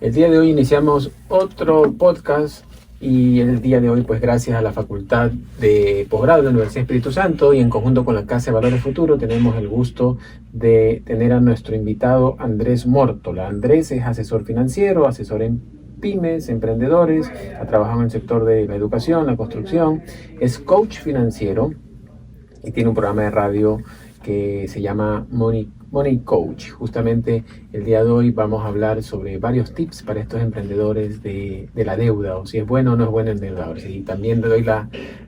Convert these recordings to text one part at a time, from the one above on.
El día de hoy iniciamos otro podcast y el día de hoy, pues gracias a la Facultad de Posgrado de la Universidad Espíritu Santo y en conjunto con la Casa de Valores Futuro, tenemos el gusto de tener a nuestro invitado Andrés Mórtola. Andrés es asesor financiero, asesor en pymes, emprendedores, ha trabajado en el sector de la educación, la construcción, es coach financiero y tiene un programa de radio que se llama Money Coach. Justamente el día de hoy vamos a hablar sobre varios tips para estos emprendedores de la deuda, o si es bueno o no es bueno endeudarse. Y también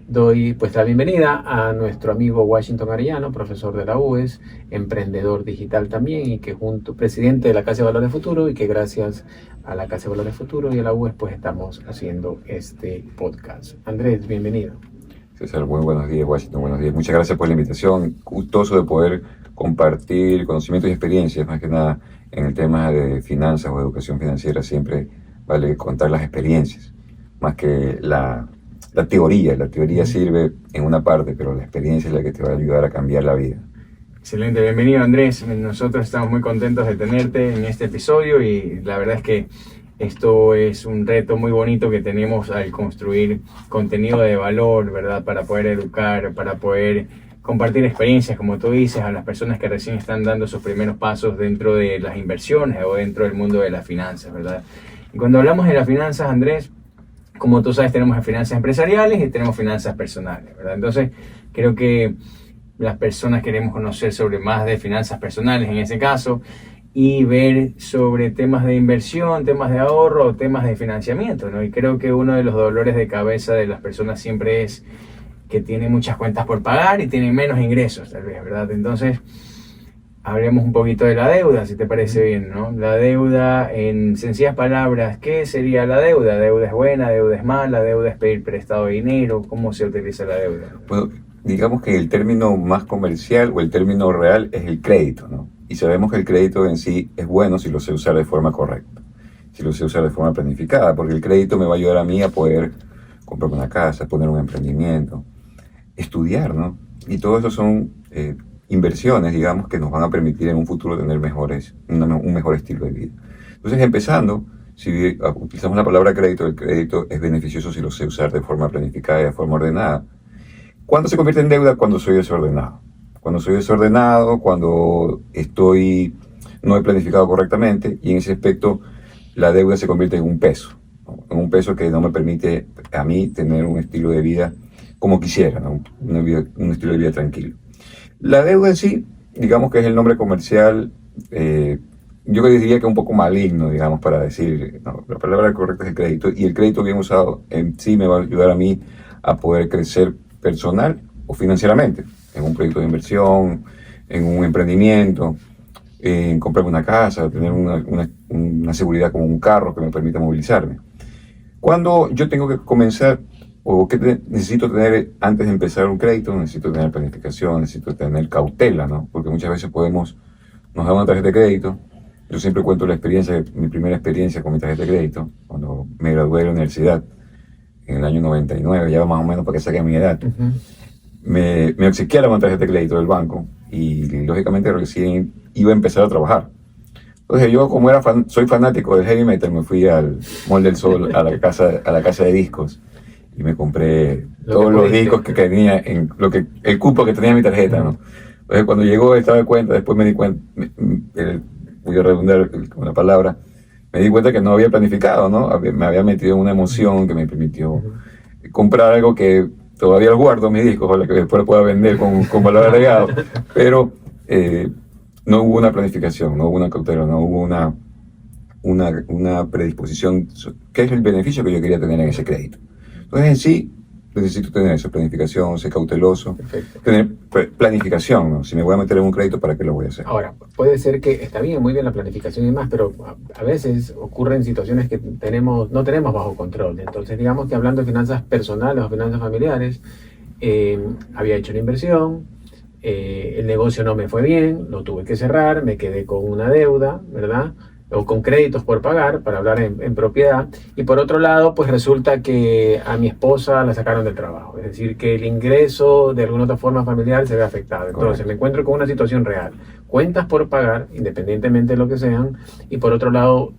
doy pues la bienvenida a nuestro amigo Washington Arellano, profesor de la UES, emprendedor digital también, y que presidente de la Casa de Valores Futuro, y que gracias a la Casa de Valores Futuro y a la UES pues estamos haciendo este podcast. Andrés, bienvenido. César, muy buenos días, Washington, buenos días. Muchas gracias por la invitación. Gustoso de poder compartir conocimientos y experiencias, más que nada en el tema de finanzas o educación financiera. Siempre vale contar las experiencias, más que la teoría. La teoría sirve en una parte, pero la experiencia es la que te va a ayudar a cambiar la vida. Excelente, bienvenido Andrés. Nosotros estamos muy contentos de tenerte en este episodio y la verdad es que esto es un reto muy bonito que tenemos al construir contenido de valor, ¿verdad? Para poder educar, para poder compartir experiencias, como tú dices, a las personas que recién están dando sus primeros pasos dentro de las inversiones o dentro del mundo de las finanzas, ¿verdad? Y cuando hablamos de las finanzas, Andrés, como tú sabes, tenemos finanzas empresariales y tenemos finanzas personales, ¿verdad? Entonces, creo que las personas queremos conocer sobre más de finanzas personales en ese caso, y ver sobre temas de inversión, temas de ahorro, temas de financiamiento, ¿no? Y creo que uno de los dolores de cabeza de las personas siempre es que tienen muchas cuentas por pagar y tienen menos ingresos, tal vez, ¿verdad? Entonces, hablemos un poquito de la deuda, si te parece bien, ¿no? La deuda, en sencillas palabras, ¿qué sería la deuda? ¿Deuda es buena? ¿Deuda es mala? ¿Deuda es pedir prestado de dinero? ¿Cómo se utiliza la deuda? Bueno, digamos que el término más comercial o el término real es el crédito, ¿no? Y sabemos que el crédito en sí es bueno si lo sé usar de forma correcta, si lo sé usar de forma planificada, porque el crédito me va a ayudar a mí a poder comprar una casa, poner un emprendimiento, estudiar, ¿no? Y todo eso son inversiones, digamos, que nos van a permitir en un futuro tener un mejor estilo de vida. Entonces, empezando, si utilizamos la palabra crédito, el crédito es beneficioso si lo sé usar de forma planificada y de forma ordenada. ¿Cuándo se convierte en deuda? Cuando soy desordenado. Cuando soy desordenado, cuando no he planificado correctamente, y en ese aspecto la deuda se convierte en un peso, ¿no? En un peso que no me permite a mí tener un estilo de vida como quisiera, ¿no? Un estilo de vida tranquilo. La deuda en sí, digamos que es el nombre comercial, yo diría que un poco maligno, digamos, para decir, no, la palabra correcta es el crédito, y el crédito bien usado en sí me va a ayudar a mí a poder crecer personal o financieramente, en un proyecto de inversión, en un emprendimiento, en comprarme una casa, tener una seguridad como un carro que me permita movilizarme. Cuando yo tengo que comenzar, o qué necesito tener antes de empezar un crédito, necesito tener planificación, necesito tener cautela, ¿no? Porque muchas veces nos dar una tarjeta de crédito. Yo siempre cuento mi primera experiencia con mi tarjeta de crédito, cuando me gradué de la universidad, en el año 99, ya más o menos para que saque mi edad. Uh-huh. Me obsequiaron una tarjeta de crédito del banco y lógicamente recién iba a empezar a trabajar. Entonces yo, como soy fanático del heavy metal, me fui al Mall del Sol, a la casa de discos, y me compré todos los discos que tenía, el cupo que tenía mi tarjeta, ¿no? Entonces cuando llegó estaba de cuenta, después me di cuenta, voy a redundar con la palabra, me di cuenta que no había planificado, ¿no? Me había metido en una emoción que me permitió comprar algo que todavía lo guardo, mis discos, ojalá que después lo pueda vender con valor agregado, pero no hubo una planificación, no hubo una cautela, no hubo una predisposición, que es el beneficio que yo quería tener en ese crédito. Entonces, en sí, necesito tener eso, planificación, ser cauteloso. Perfecto. Tener planificación, ¿no? Si me voy a meter en un crédito, ¿para qué lo voy a hacer? Ahora, puede ser que está bien, muy bien la planificación y demás, pero a veces ocurren situaciones que no tenemos bajo control. Entonces, digamos que hablando de finanzas personales o finanzas familiares, había hecho una inversión, el negocio no me fue bien, lo tuve que cerrar, me quedé con una deuda, ¿verdad? O con créditos por pagar, para hablar en propiedad, y por otro lado, pues resulta que a mi esposa la sacaron del trabajo, es decir, que el ingreso de alguna otra forma familiar se ve afectado. Entonces, Correcto. me encuentro con una situación real, cuentas por pagar, independientemente de lo que sean, y por otro lado,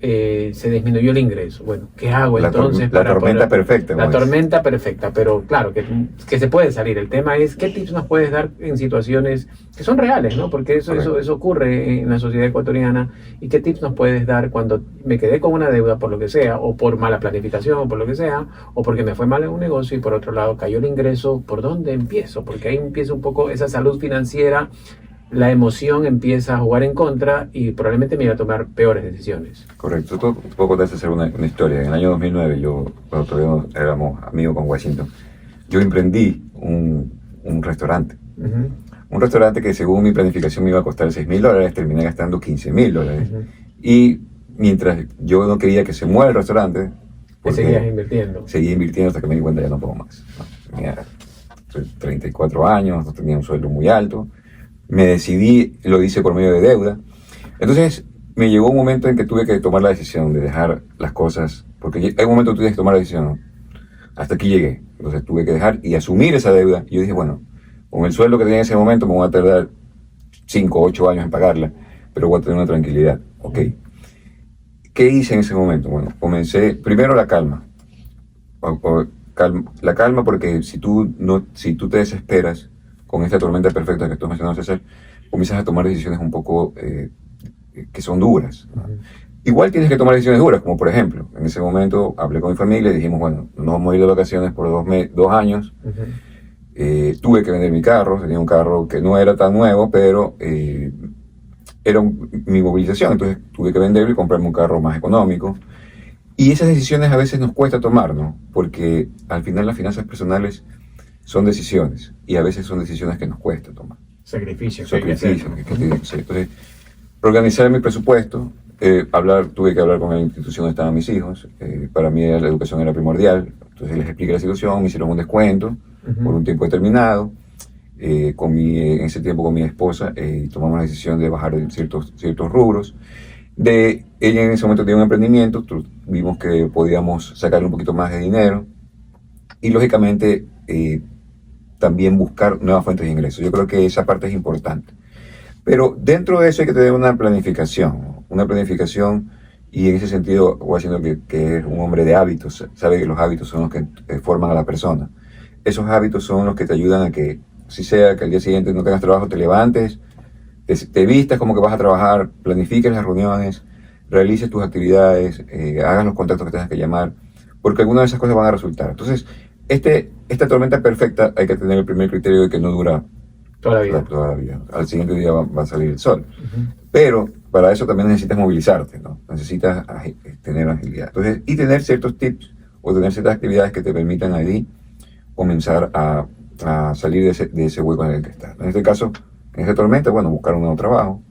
se disminuyó el ingreso. Bueno, ¿qué hago entonces? La tormenta perfecta. La tormenta perfecta, pero claro, que se puede salir. El tema es, ¿qué tips nos puedes dar en situaciones que son reales, ¿no? Porque eso ocurre en la sociedad ecuatoriana. ¿Y qué tips nos puedes dar cuando me quedé con una deuda por lo que sea, o por mala planificación, o por lo que sea, o porque me fue mal en un negocio y por otro lado cayó el ingreso? ¿Por dónde empiezo? Porque ahí empieza un poco esa salud financiera. La emoción empieza a jugar en contra y probablemente me iba a tomar peores decisiones. Correcto. Tú puedo contarte hacer una historia. En el año 2009, yo, cuando todavía éramos amigos con Washington, yo emprendí un restaurante. Uh-huh. Un restaurante que según mi planificación me iba a costar $6,000, terminé gastando $15,000. Uh-huh. Y mientras yo no quería que se muera el restaurante, seguías invirtiendo. Seguí invirtiendo hasta que me di cuenta ya no puedo más. ¿No? Tenía 34 años, no tenía un sueldo muy alto. Me decidí, lo hice por medio de deuda. Entonces me llegó un momento en que tuve que tomar la decisión de dejar las cosas, porque hay un momento que tú tienes que tomar la decisión, ¿no? Hasta aquí llegué. Entonces tuve que dejar y asumir esa deuda. Y yo dije, bueno, con el sueldo que tenía en ese momento me voy a tardar 5 o 8 años en pagarla, pero voy a tener una tranquilidad. Ok. ¿Qué hice en ese momento? Bueno, comencé, primero la calma. La calma, porque si tú te desesperas con esta tormenta perfecta que tú mencionaste, César, comienzas a tomar decisiones un poco que son duras, ¿no? Uh-huh. Igual tienes que tomar decisiones duras, como por ejemplo, en ese momento hablé con mi familia y dijimos, bueno, nos vamos a ir de vacaciones por 2 años. Uh-huh. Tuve que vender mi carro, tenía un carro que no era tan nuevo, pero era mi movilización, entonces tuve que venderlo y comprarme un carro más económico. Y esas decisiones a veces nos cuesta tomar, ¿no? Porque al final las finanzas personales son decisiones, y a veces son decisiones que nos cuesta tomar. Sacrificios. Sacrificios que tienen que hacer. Entonces, organizar mi presupuesto, tuve que hablar con la institución donde estaban mis hijos. Para mí la educación era primordial, entonces les expliqué la situación, me hicieron un descuento Uh-huh. por un tiempo determinado. En ese tiempo con mi esposa tomamos la decisión de bajar de ciertos rubros. Ella en ese momento tenía un emprendimiento, vimos que podíamos sacarle un poquito más de dinero y lógicamente también buscar nuevas fuentes de ingresos. Yo creo que esa parte es importante. Pero dentro de eso hay que tener una planificación, y en ese sentido, Washington, que es un hombre de hábitos, sabe que los hábitos son los que forman a la persona. Esos hábitos son los que te ayudan a que, si sea que al día siguiente no tengas trabajo, te levantes, te vistas como que vas a trabajar, planifiques las reuniones, realices tus actividades, hagas los contactos que tengas que llamar, porque algunas de esas cosas van a resultar. Entonces, esta tormenta perfecta hay que tener el primer criterio de que no dura toda la vida. Al siguiente día va a salir el sol. Uh-huh. Pero para eso también necesitas movilizarte, ¿no? Necesitas tener agilidad. Entonces, y tener ciertos tips o tener ciertas actividades que te permitan ahí comenzar a salir de ese hueco en el que estás. En este caso, en esta tormenta, bueno, buscar un nuevo trabajo.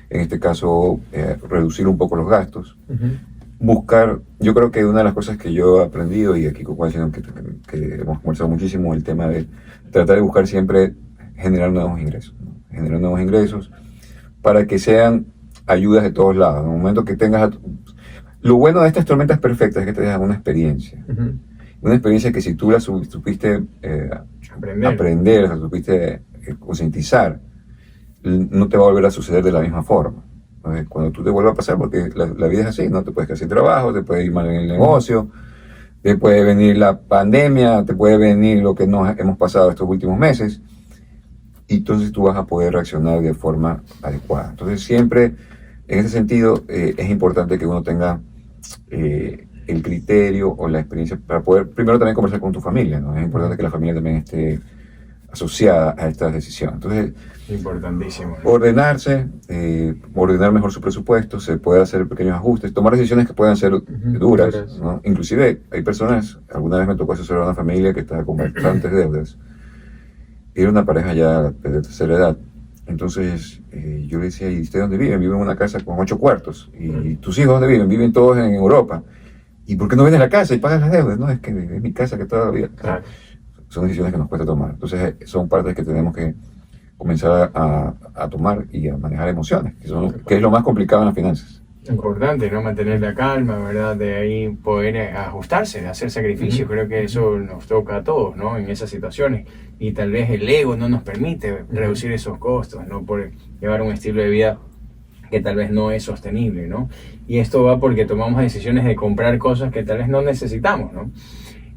En este caso, reducir un poco los gastos. Uh-huh. Buscar, yo creo que una de las cosas que yo he aprendido, y aquí con Washington, que hemos conversado muchísimo, el tema de tratar de buscar siempre generar nuevos ingresos, ¿no? Generar nuevos ingresos para que sean ayudas de todos lados. En el momento que tengas... Lo bueno de estas tormentas perfectas es que te dejan una experiencia. Uh-huh. Una experiencia que si tú la supiste aprender, la supiste concientizar, no te va a volver a suceder de la misma forma. Entonces, cuando tú te vuelva a pasar, porque la vida es así, ¿no? Te puedes quedar sin trabajo, te puede ir mal en el negocio, te puede venir la pandemia, te puede venir lo que nos hemos pasado estos últimos meses, y entonces tú vas a poder reaccionar de forma adecuada. Entonces siempre, en ese sentido, es importante que uno tenga el criterio o la experiencia para poder, primero también conversar con tu familia, ¿no? Es importante que la familia también esté asociada a estas decisiones. Entonces, importantísimo, ¿no? Ordenar mejor su presupuesto, se puede hacer pequeños ajustes, tomar decisiones que puedan ser duras, ¿no? Inclusive hay personas, alguna vez me tocó asesorar a una familia que estaba con bastantes deudas, era una pareja ya de tercera edad. Entonces yo le decía, ¿y usted dónde viven? Viven en una casa con 8 cuartos. ¿Y tus hijos dónde viven? Viven todos en Europa. ¿Y por qué no vienes a la casa y pagas las deudas? No, es que es mi casa que todavía... Claro. Son decisiones que nos cuesta tomar. Entonces son partes que tenemos que comenzar a tomar y a manejar emociones, que es lo más complicado en las finanzas. Importante, ¿no? Mantener la calma, ¿verdad? De ahí poder ajustarse, hacer sacrificios. Creo que eso nos toca a todos, ¿no? En esas situaciones. Y tal vez el ego no nos permite reducir esos costos, ¿no? Por llevar un estilo de vida que tal vez no es sostenible, ¿no? Y esto va porque tomamos decisiones de comprar cosas que tal vez no necesitamos, ¿no?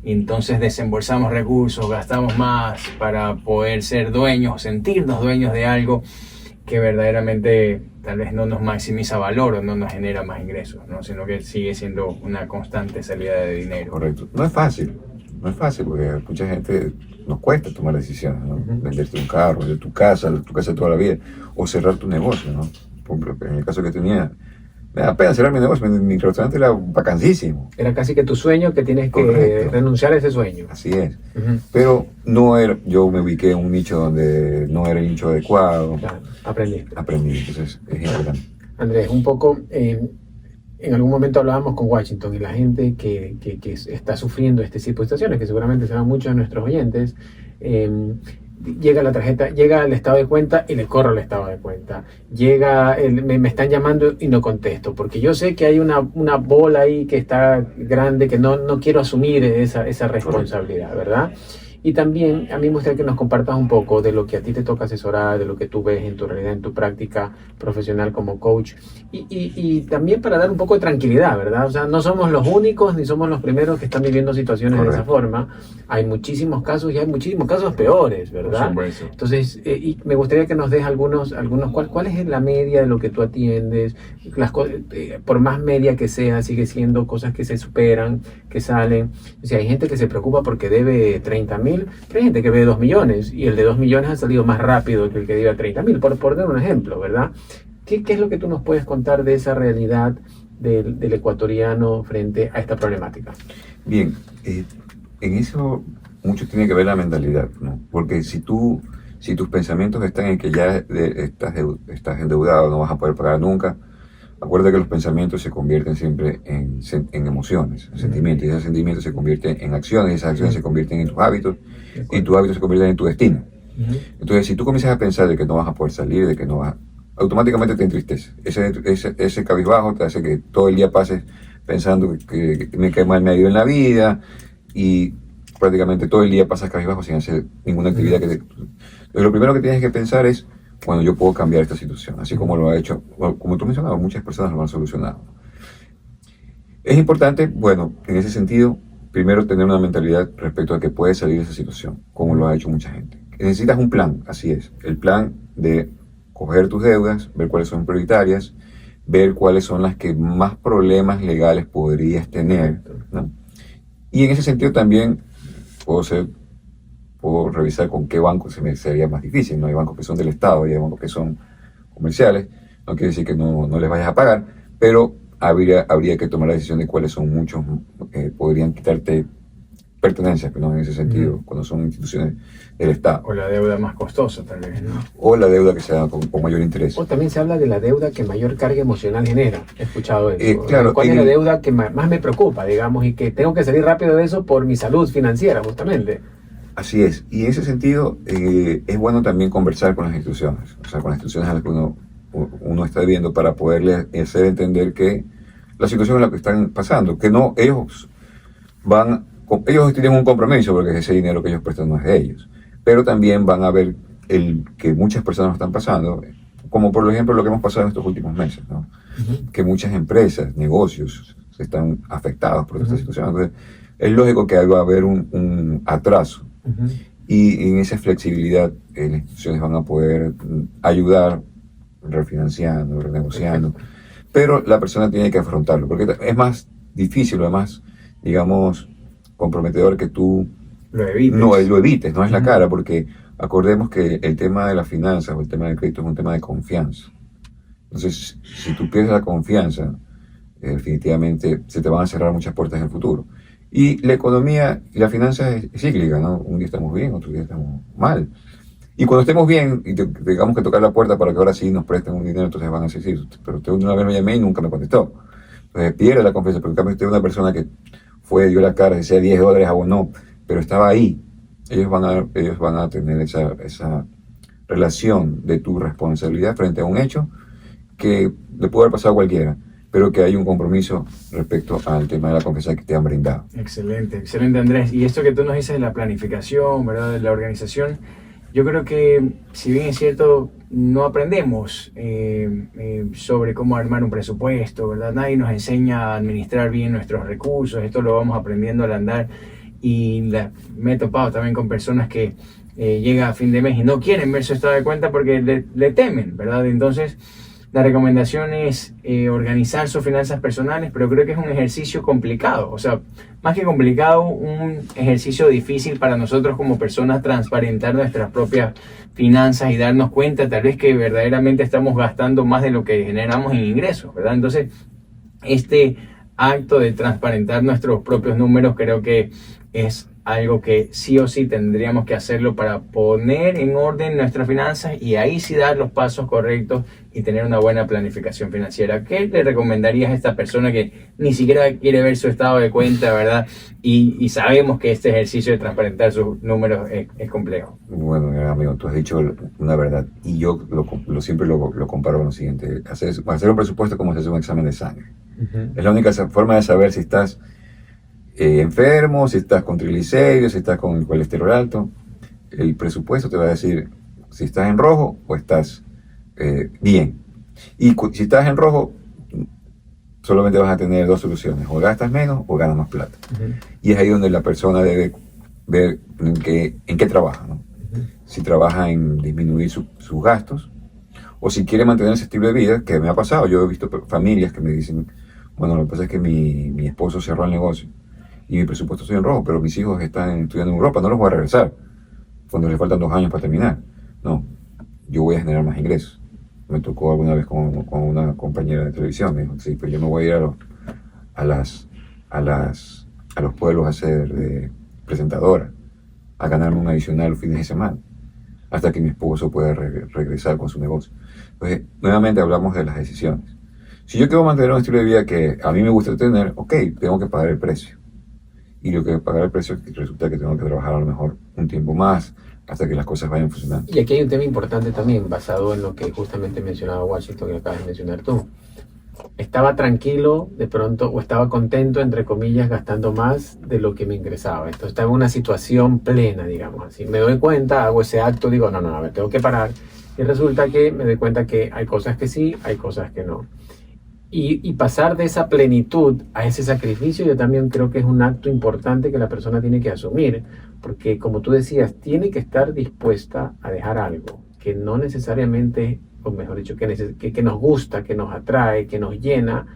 Entonces desembolsamos recursos, gastamos más para poder ser dueños, sentirnos dueños de algo que verdaderamente tal vez no nos maximiza valor o no nos genera más ingresos, ¿no? Sino que sigue siendo una constante salida de dinero. Correcto. No es fácil porque a mucha gente nos cuesta tomar decisiones, ¿no? Venderte un carro, vender tu casa toda la vida, o cerrar tu negocio, ¿no? Por ejemplo, en el caso que tenía, me da pena cerrar mi negocio, mi restaurante era vacancísimo. Era casi que tu sueño, que tienes que renunciar a ese sueño. Así es. Pero yo me ubiqué en un nicho donde no era el nicho adecuado. Claro, aprendí, entonces es importante. Andrés, un poco, en algún momento hablábamos con Washington y la gente que está sufriendo este tipo de situaciones, que seguramente serán muchos de nuestros oyentes, llega la tarjeta, llega el estado de cuenta y le corro el estado de cuenta. Me están llamando y no contesto, porque yo sé que hay una bola ahí que está grande, que no quiero asumir esa responsabilidad, ¿verdad? Y también a mí me gustaría que nos compartas un poco de lo que a ti te toca asesorar, de lo que tú ves en tu realidad, en tu práctica profesional como coach, y también para dar un poco de tranquilidad, ¿verdad? O sea, no somos los únicos ni somos los primeros que están viviendo situaciones de esa forma. Hay muchísimos casos y hay muchísimos casos peores, ¿verdad? Entonces, y me gustaría que nos des algunos ¿cuál es la media de lo que tú atiendes? Por más media que sea, sigue siendo cosas que se superan, que salen. O sea, hay gente que se preocupa porque debe 30,000, pero hay gente que ve 2 millones y el de 2 millones ha salido más rápido que el que debe 30,000, por dar un ejemplo, ¿verdad? ¿Qué es lo que tú nos puedes contar de esa realidad del ecuatoriano frente a esta problemática? Bien, en eso mucho tiene que ver la mentalidad, ¿no? Porque si tus pensamientos están en que ya estás endeudado, no vas a poder pagar nunca, acuérdate que los pensamientos se convierten siempre en emociones, en sentimientos, y esos sentimientos se convierten en acciones, y esas acciones se convierten en tus hábitos, y tus hábitos se convierten en tu destino. Entonces, si tú comienzas a pensar de que no vas a poder salir, de que no vas, automáticamente te entristece. Ese cabizbajo te hace que todo el día pases pensando que me cae mal medio en la vida, y prácticamente todo el día pasas cabizbajo sin hacer ninguna actividad Entonces, lo primero que tienes que pensar es, bueno, yo puedo cambiar esta situación, así como lo ha hecho, como tú mencionabas, muchas personas lo han solucionado. Es importante, bueno, en ese sentido, primero tener una mentalidad respecto a que puedes salir de esa situación, como lo ha hecho mucha gente. Necesitas un plan, así es, el plan de coger tus deudas, ver cuáles son prioritarias, ver cuáles son las que más problemas legales podrías tener, ¿no? Y en ese sentido también puedo revisar con qué banco se me sería más difícil, ¿no? Hay bancos que son del Estado y hay bancos que son comerciales, no quiere decir que no les vayas a pagar, pero habría que tomar la decisión de cuáles son muchos que podrían quitarte pertenencias, ¿no? En ese sentido, cuando son instituciones del Estado. O la deuda más costosa, tal vez, ¿no? O la deuda que sea con mayor interés. O también se habla de la deuda que mayor carga emocional genera. He escuchado eso. Claro, ¿Cuál es la deuda que más me preocupa, digamos, y que tengo que salir rápido de eso por mi salud financiera, justamente? Así es. Y en ese sentido, es bueno también conversar con las instituciones, o sea, con las instituciones a las que uno está viendo, para poderles hacer entender que la situación en la que están pasando, que no, ellos tienen un compromiso porque ese dinero que ellos prestan no es de ellos, pero también van a ver que muchas personas lo están pasando, como por ejemplo lo que hemos pasado en estos últimos meses, ¿no? Que muchas empresas, negocios se están afectados por esta situación. Entonces, es lógico que va a haber un atraso, y en esa flexibilidad las instituciones van a poder ayudar refinanciando, renegociando, pero la persona tiene que afrontarlo, porque es más difícil, o más, digamos, comprometedor que tú lo evites, no es la cara, porque acordemos que el tema de las finanzas o el tema del crédito es un tema de confianza. Entonces, si tú pierdes la confianza, definitivamente se te van a cerrar muchas puertas en el futuro. Y la economía y la finanza es cíclica, ¿no? Un día estamos bien, otro día estamos mal. Y cuando estemos bien y tengamos que tocar la puerta para que ahora sí nos presten un dinero, entonces van a decir, sí, pero usted una vez me llamé y nunca me contestó. Entonces pierde la confianza, pero en cambio usted es una persona que dio la cara, decía $10, abonó, pero estaba ahí. Ellos van a tener esa relación de tu responsabilidad frente a un hecho que le puede haber pasado a cualquiera, pero que hay un compromiso respecto al tema de la confianza que te han brindado. Excelente, excelente, Andrés. Y esto que tú nos dices de la planificación, ¿verdad?, de la organización, yo creo que, si bien es cierto, no aprendemos sobre cómo armar un presupuesto, ¿verdad? Nadie nos enseña a administrar bien nuestros recursos, esto lo vamos aprendiendo al andar. Y me he topado también con personas que llega a fin de mes y no quieren ver su estado de cuenta porque le temen, ¿verdad? Entonces, la recomendación es organizar sus finanzas personales, pero creo que es un ejercicio complicado. O sea, más que complicado, un ejercicio difícil para nosotros como personas transparentar nuestras propias finanzas y darnos cuenta tal vez que verdaderamente estamos gastando más de lo que generamos en ingresos, ¿verdad? Entonces, este acto de transparentar nuestros propios números creo que es algo que sí o sí tendríamos que hacerlo para poner en orden nuestras finanzas y ahí sí dar los pasos correctos y tener una buena planificación financiera. ¿Qué le recomendarías a esta persona que ni siquiera quiere ver su estado de cuenta, verdad? Y sabemos que este ejercicio de transparentar sus números es complejo. Bueno, amigo, tú has dicho una verdad y yo siempre lo comparo con lo siguiente. Hacer un presupuesto como si hace un examen de sangre. Es la única forma de saber si estás enfermo, si estás con triglicéridos, si estás con el colesterol alto. El presupuesto te va a decir si estás en rojo o estás bien. Y si estás en rojo, solamente vas a tener dos soluciones: o gastas menos o ganas más plata. Y es ahí donde la persona debe ver en qué trabaja, ¿no? Si trabaja en disminuir sus gastos o si quiere mantener ese estilo de vida, que me ha pasado. Yo he visto familias que me dicen, bueno, lo que pasa es que mi esposo cerró el negocio y mi presupuesto está en rojo, pero mis hijos están estudiando en Europa, no los voy a regresar cuando les faltan 2 años para terminar. No, yo voy a generar más ingresos. Me tocó alguna vez con una compañera de televisión, me dijo, sí, pero yo no voy a ir a los pueblos a ser presentadora, a ganarme un adicional los fines de semana, hasta que mi esposo pueda regresar con su negocio. Entonces, nuevamente hablamos de las decisiones. Si yo quiero mantener un estilo de vida que a mí me gusta tener, ok, tengo que pagar el precio. Y lo que pagar el precio resulta que tengo que trabajar a lo mejor un tiempo más hasta que las cosas vayan funcionando. Y aquí hay un tema importante también, basado en lo que justamente mencionaba Washington, que acabas de mencionar tú. Estaba tranquilo de pronto, o estaba contento, entre comillas, gastando más de lo que me ingresaba. Entonces estaba en una situación plena, digamos así. Me doy cuenta, hago ese acto, digo, no, a ver, tengo que parar. Y resulta que me doy cuenta que hay cosas que sí, hay cosas que no. Y pasar de esa plenitud a ese sacrificio, yo también creo que es un acto importante que la persona tiene que asumir, porque como tú decías, tiene que estar dispuesta a dejar algo que no necesariamente, o mejor dicho, que nos gusta, que nos atrae, que nos llena,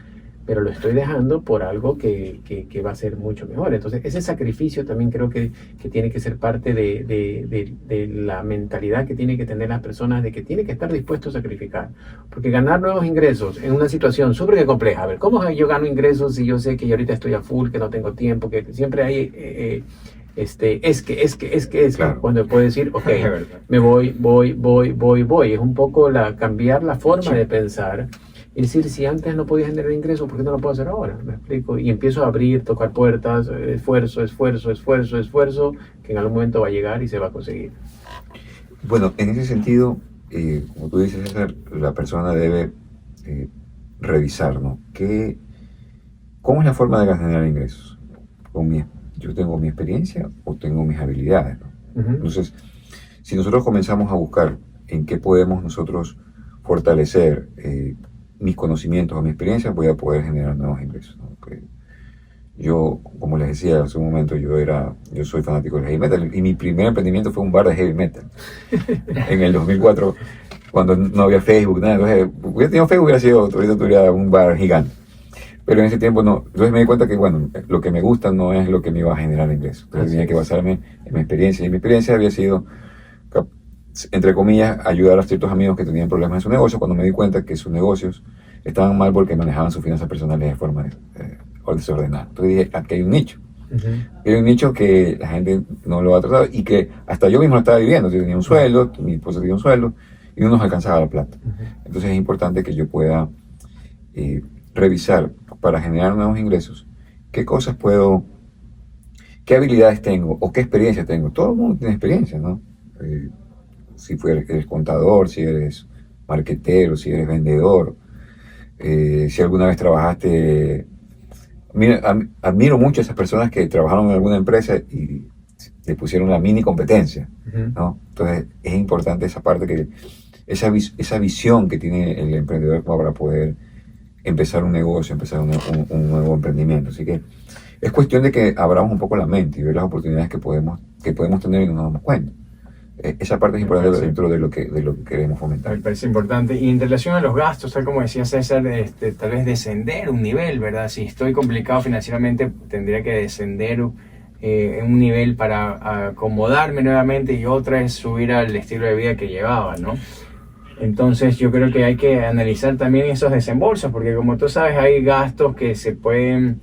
pero lo estoy dejando por algo que va a ser mucho mejor. Entonces, ese sacrificio también creo que tiene que ser parte de la mentalidad que tiene que tener las personas, de que tiene que estar dispuesto a sacrificar. Porque ganar nuevos ingresos en una situación súper compleja, a ver, ¿cómo yo gano ingresos si yo sé que yo ahorita estoy a full, que no tengo tiempo, que siempre hay... Claro. Cuando puedo decir, ok, me voy. Es un poco cambiar la forma de pensar. Es decir, si antes no podía generar ingresos, ¿por qué no lo puedo hacer ahora? ¿Me explico? Y empiezo a abrir, tocar puertas, esfuerzo, que en algún momento va a llegar y se va a conseguir. Bueno, en ese sentido, como tú dices, César, la persona debe revisar, ¿no? ¿Cómo es la forma de generar ingresos? Yo tengo mi experiencia o tengo mis habilidades, ¿no? Entonces, si nosotros comenzamos a buscar en qué podemos nosotros fortalecer mis conocimientos o mi experiencia, voy a poder generar nuevos ingresos, ¿no? Yo, como les decía hace un momento, yo soy fanático del heavy metal y mi primer emprendimiento fue un bar de heavy metal en el 2004, cuando no había Facebook, nada. Entonces, hubiera tenido Facebook, ahorita tuviera un bar gigante. Pero en ese tiempo no. Entonces me di cuenta que, bueno, lo que me gusta no es lo que me iba a generar ingresos. Entonces tenía que basarme en mi experiencia. Y mi experiencia había sido, entre comillas, ayudar a ciertos amigos que tenían problemas en su negocio, cuando me di cuenta que sus negocios estaban mal porque manejaban sus finanzas personales de forma desordenada. Entonces dije, aquí hay un nicho. Hay un nicho que la gente no lo ha tratado y que hasta yo mismo lo estaba viviendo. Yo tenía un sueldo, mi esposa tenía un sueldo y no nos alcanzaba la plata. Entonces es importante que yo pueda revisar para generar nuevos ingresos qué habilidades tengo o qué experiencia tengo. Todo el mundo tiene experiencia, ¿no? Si eres contador, si eres marketero, si eres vendedor, si alguna vez trabajaste. Admiro mucho a esas personas que trabajaron en alguna empresa y le pusieron la mini competencia. ¿no? Entonces es importante esa parte, esa visión que tiene el emprendedor como para poder empezar un negocio, empezar un nuevo emprendimiento. Así que es cuestión de que abramos un poco la mente y ver las oportunidades que podemos tener y no nos damos cuenta. Esa parte es importante dentro de lo que queremos fomentar. Me parece importante. Y en relación a los gastos, tal como decía César, tal vez descender un nivel, ¿verdad? Si estoy complicado financieramente, tendría que descender en un nivel para acomodarme nuevamente, y otra es subir al estilo de vida que llevaba, ¿no? Entonces yo creo que hay que analizar también esos desembolsos, porque como tú sabes, hay gastos que se pueden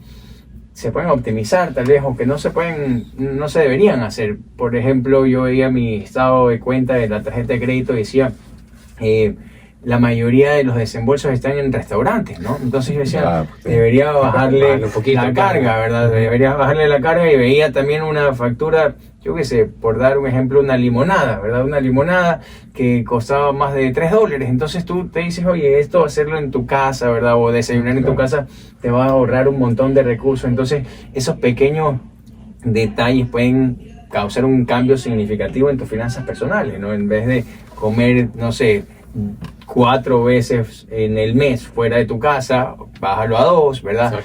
optimizar tal vez, o que no se deberían hacer. Por ejemplo, yo veía mi estado de cuenta de la tarjeta de crédito y decía, la mayoría de los desembolsos están en restaurantes, ¿no? Entonces yo decía, debería bajarle la carga, ¿verdad? Debería bajarle la carga, y veía también una factura, yo qué sé, por dar un ejemplo, una limonada, ¿verdad? Una limonada que costaba más de $3. Entonces tú te dices, oye, esto hacerlo en tu casa, ¿verdad? O desayunar en tu casa te va a ahorrar un montón de recursos. Entonces esos pequeños detalles pueden causar un cambio significativo en tus finanzas personales, ¿no? En vez de comer, no sé, 4 veces en el mes fuera de tu casa, bájalo a 2, ¿verdad?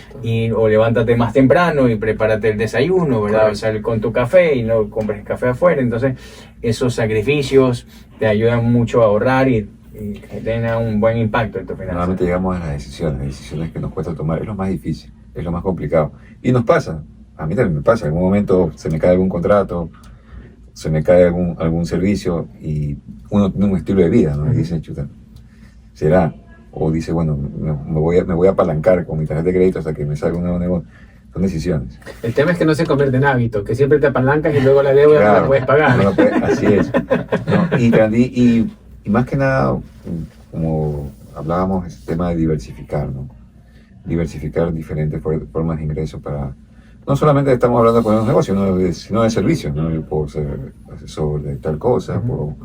O levántate más temprano y prepárate el desayuno, ¿verdad? O sal con tu café y no compres café afuera. Entonces esos sacrificios te ayudan mucho a ahorrar y tengan un buen impacto en tu finanzas. Normalmente llegamos a las decisiones que nos cuesta tomar. Es lo más difícil, es lo más complicado, y nos pasa, a mí también me pasa. En algún momento se me cae algún contrato, se me cae algún servicio, y uno tiene un estilo de vida, ¿no? Y dice, chuta, ¿será? O dice, bueno, me voy a apalancar con mi tarjeta de crédito hasta que me salga un nuevo negocio. Son decisiones. El tema es que no se convierte en hábito, que siempre te apalancas y luego la deuda no la puedes pagar. Así es. ¿No? Y más que nada, como hablábamos, es el tema de diversificar, ¿no? Diversificar diferentes formas de ingresos para... No solamente estamos hablando de poner un negocio, sino de servicios, ¿no? Yo puedo ser asesor de tal cosa, puedo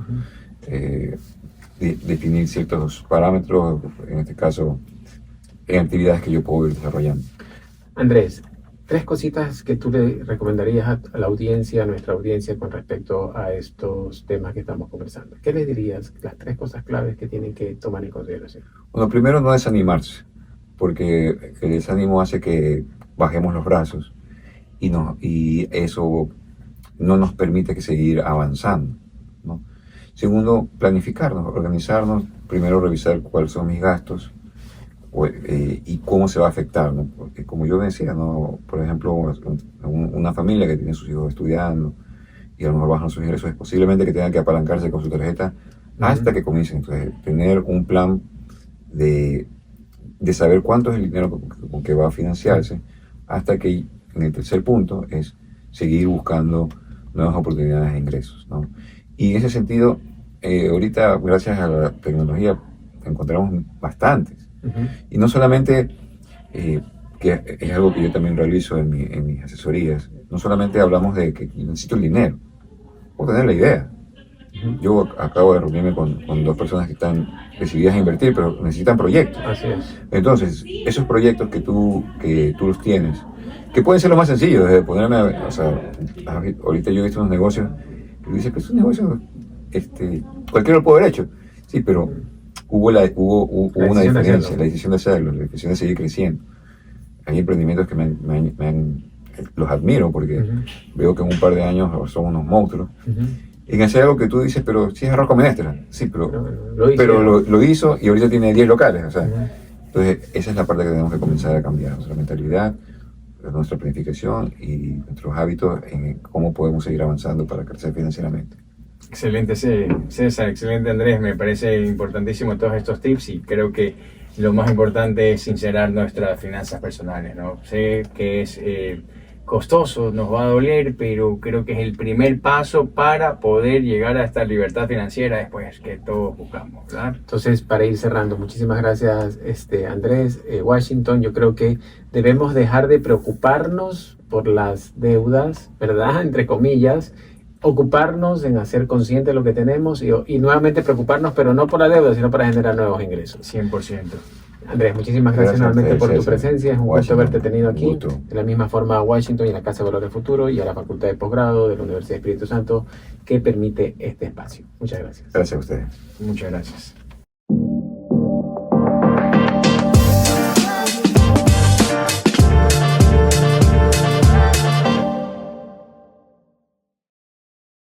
definir ciertos parámetros, en este caso, en actividades que yo puedo ir desarrollando. Andrés, 3 cositas que tú le recomendarías a la audiencia, a nuestra audiencia, con respecto a estos temas que estamos conversando. ¿Qué les dirías? Las 3 cosas claves que tienen que tomar en consideración. Bueno, primero, no desanimarse, porque el desánimo hace que bajemos los brazos, y eso no nos permite que seguir avanzando, ¿no? Segundo, planificarnos, organizarnos. Primero, revisar cuáles son mis gastos y cómo se va a afectar, ¿no? Porque, como yo decía, ¿no? Por ejemplo, una familia que tiene sus hijos estudiando y a lo mejor bajan sus ingresos, es posiblemente que tengan que apalancarse con su tarjeta hasta que comiencen. Entonces, tener un plan de saber cuánto es el dinero con que va a financiarse, hasta que en el tercer punto es seguir buscando nuevas oportunidades de ingresos, ¿no? Y en ese sentido, ahorita, gracias a la tecnología, encontramos bastantes. Y no solamente, que es algo que yo también realizo en mis asesorías, no solamente hablamos de que necesito el dinero, puedo tener la idea. Yo acabo de reunirme con 2 personas que están decididas a invertir, pero necesitan proyectos. Así es. Entonces, esos proyectos que tú los tienes, que pueden ser lo más sencillo, desde ponerme, ahorita yo he visto unos negocios que dicen que es un negocio, cualquiera lo puede haber hecho, sí, pero hubo una diferencia, la decisión de hacerlo, la decisión de seguir creciendo. Hay emprendimientos que los admiro, porque veo que en un par de años son unos monstruos. En hacer algo que tú dices, pero si es arroz con menestra, sí, pero lo hizo, y ahorita tiene 10 locales, o sea. Entonces, esa es la parte que tenemos que comenzar a cambiar, nuestra mentalidad, nuestra planificación y nuestros hábitos en cómo podemos seguir avanzando para crecer financieramente. Excelente, César, excelente, Andrés. Me parece importantísimo todos estos tips, y creo que lo más importante es sincerar nuestras finanzas personales, ¿no? Sé que es costoso, nos va a doler, pero creo que es el primer paso para poder llegar a esta libertad financiera después que todos buscamos, ¿verdad? Entonces, para ir cerrando, muchísimas gracias, Andrés. Washington, yo creo que debemos dejar de preocuparnos por las deudas, ¿verdad? Entre comillas, ocuparnos en hacer consciente lo que tenemos y nuevamente preocuparnos, pero no por la deuda, sino para generar nuevos ingresos. 100%. Andrés, muchísimas gracias Gracias a nuevamente ustedes, por tu César. presencia. Es un gusto Washington, haberte tenido aquí. un gusto. De la misma forma a Washington y a la Casa de Valores Futuro y a la Facultad de Posgrado de la Universidad de Espíritu Santo que permite este espacio. Muchas gracias. Gracias a ustedes. Muchas gracias.